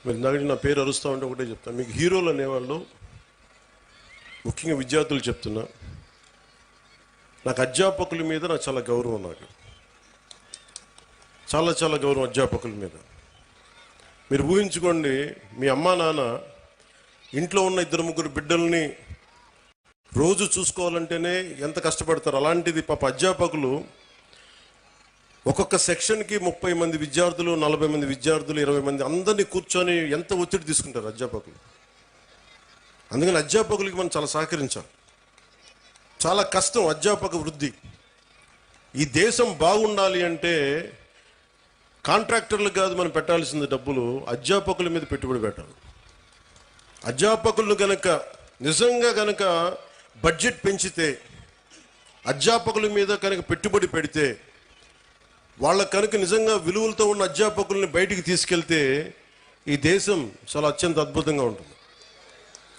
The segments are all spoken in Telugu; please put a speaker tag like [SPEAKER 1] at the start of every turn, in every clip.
[SPEAKER 1] మీరు ఇందాక నా పేరు అరుస్తూ ఉంటే ఒకటే చెప్తాను, మీకు హీరోలు అనేవాళ్ళు ముఖ్యంగా విద్యార్థులు చెప్తున్నా, నాకు అధ్యాపకుల మీద నాకు చాలా గౌరవం, నాకు చాలా చాలా గౌరవం అధ్యాపకుల మీద. మీరు ఊహించుకోండి, మీ అమ్మా నాన్న ఇంట్లో ఉన్న 2-3 బిడ్డల్ని రోజు చూసుకోవాలంటేనే ఎంత కష్టపడతారు. అలాంటిది పాప అధ్యాపకులు ఒక్కొక్క సెక్షన్కి 30 మంది విద్యార్థులు, 40 మంది విద్యార్థులు, 20 మంది అందరినీ కూర్చొని ఎంత ఒత్తిడి తీసుకుంటారు అధ్యాపకులు. అందుకని అధ్యాపకులకి మనం చాలా సహకరించాలి. చాలా కష్టం అధ్యాపక వృద్ధి. ఈ దేశం బాగుండాలి అంటే కాంట్రాక్టర్లు కాదు మనం పెట్టాల్సింది డబ్బులు, అధ్యాపకుల మీద పెట్టుబడి పెట్టాలి. అధ్యాపకులను కనుక నిజంగా కనుక బడ్జెట్ పెంచితే, అధ్యాపకుల మీద కనుక పెట్టుబడి పెడితే, వాళ్ళ కనుక నిజంగా విలువలతో ఉన్న అధ్యాపకుల్ని బయటికి తీసుకెళ్తే ఈ దేశం చాలా అత్యంత అద్భుతంగా ఉంటుంది.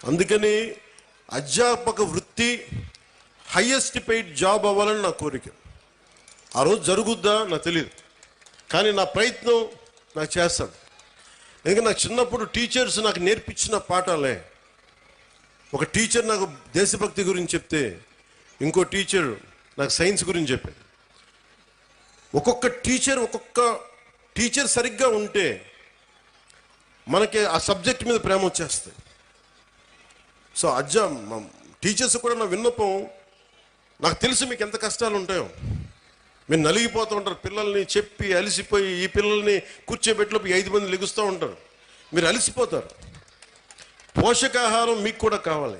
[SPEAKER 1] అందుకని అధ్యాపక వృత్తి హైయెస్ట్ పెయిడ్ జాబ్ అవ్వాలని నా కోరిక. ఆ రోజు జరుగుద్దా నాకు తెలియదు, కానీ నా ప్రయత్నం నాకు చేస్తాను. ఎందుకంటే నాకు చిన్నప్పుడు టీచర్స్ నాకు నేర్పించిన పాఠాలే. ఒక టీచర్ నాకు దేశభక్తి గురించి చెప్తే, ఇంకో టీచర్ నాకు సైన్స్ గురించి చెప్పాడు. ఒక్కొక్క టీచర్ సరిగ్గా ఉంటే మనకి ఆ సబ్జెక్ట్ మీద ప్రేమ వచ్చేస్తుంది. సో టీచర్స్ కూడా నా విన్నపం, నాకు తెలుసు మీకు ఎంత కష్టాలు ఉంటాయో. మీరు నలిగిపోతూ ఉంటారు, పిల్లల్ని చెప్పి అలసిపోయి ఈ పిల్లల్ని కూర్చోబెట్టిలోపు 5 మంది లెగుస్తూ ఉంటారు, మీరు అలసిపోతారు. పోషకాహారం మీకు కూడా కావాలి.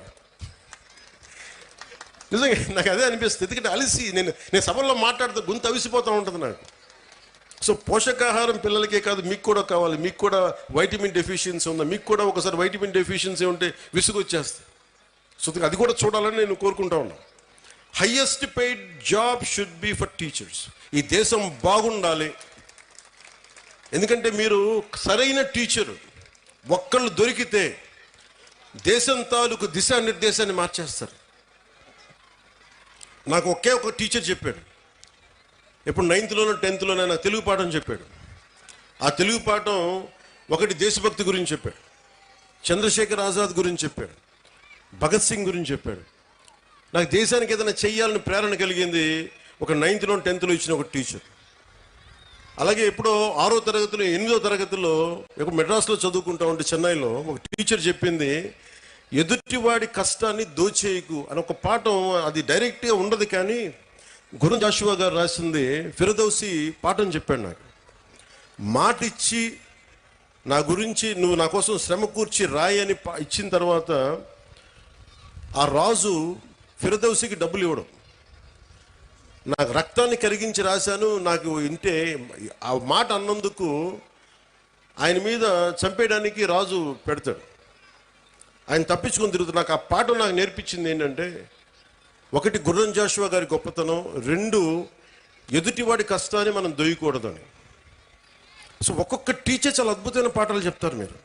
[SPEAKER 1] నిజంగా నాకు అదే అనిపిస్తుంది. ఎందుకంటే అలసి నేను సభల్లో మాట్లాడుతూ గొంతు అవిసిపోతూ ఉంటుంది నాకు. సో పోషకాహారం పిల్లలకే కాదు, మీకు కూడా కావాలి. మీకు కూడా వైటమిన్ డెఫిషియన్సీ ఉందా, మీకు కూడా ఒకసారి వైటమిన్ డెఫిషియన్సీ ఉంటే విసుగు వచ్చేస్తుంది. సో అది కూడా చూడాలని నేను కోరుకుంటా ఉన్నాను. Highest paid job should be for teachers. ఈ దేశం బాగుండాలి. ఎందుకంటే మీరు సరైన టీచరు ఒక్కళ్ళు దొరికితే దేశం తాలూకు దిశానిర్దేశాన్ని మార్చేస్తారు. నాకు ఒకే ఒక టీచర్ చెప్పాడు, ఎప్పుడు 9th-లోనో 10th-లోనో నాకు తెలుగు పాఠం చెప్పాడు. ఆ తెలుగు పాఠం ఒకటి దేశభక్తి గురించి చెప్పాడు, చంద్రశేఖర్ ఆజాద్ గురించి చెప్పాడు, భగత్ సింగ్ గురించి చెప్పాడు. నాకు దేశానికి ఏదైనా చెయ్యాలని ప్రేరణ కలిగింది ఒక 9th-లో 10th-లో ఇచ్చిన ఒక టీచర్. అలాగే ఎప్పుడో 6వ తరగతిలో 8వ తరగతిలో మెడ్రాస్లో చదువుకుంటా ఉంటే చెన్నైలో ఒక టీచర్ చెప్పింది, ఎదుటివాడి కష్టాన్ని దోచేయకు అని ఒక పాఠం. అది డైరెక్ట్గా ఉండదు, కానీ గురం జాషువా గారు రాసింది ఫిరదౌసి పాఠం చెప్పాడు నాకు. మాట ఇచ్చి నా గురించి నువ్వు నా కోసం శ్రమ కూర్చి రాయి అని ఇచ్చిన తర్వాత ఆ రాజు ఫిరదౌసికి డబ్బులు ఇవ్వడం. నాకు రక్తాన్ని కరిగించి రాశాను, నాకు ఇంటే ఆ మాట అన్నందుకు ఆయన మీద చంపేయడానికి రాజు పెడతాడు. ఆయన తప్పించుకొని తిరుగుతాడు. నాకు ఆ పాఠం నాకు నేర్పించింది ఏంటంటే, ఒకటి గుర్రం జాషువా గారి గొప్పతనం, 2 ఎదుటివాడి కష్టాన్ని మనం దొయ్యకూడదని. సో ఒక్కొక్క టీచర్ చాలా అద్భుతమైన పాఠాలు చెప్తారు మీరు.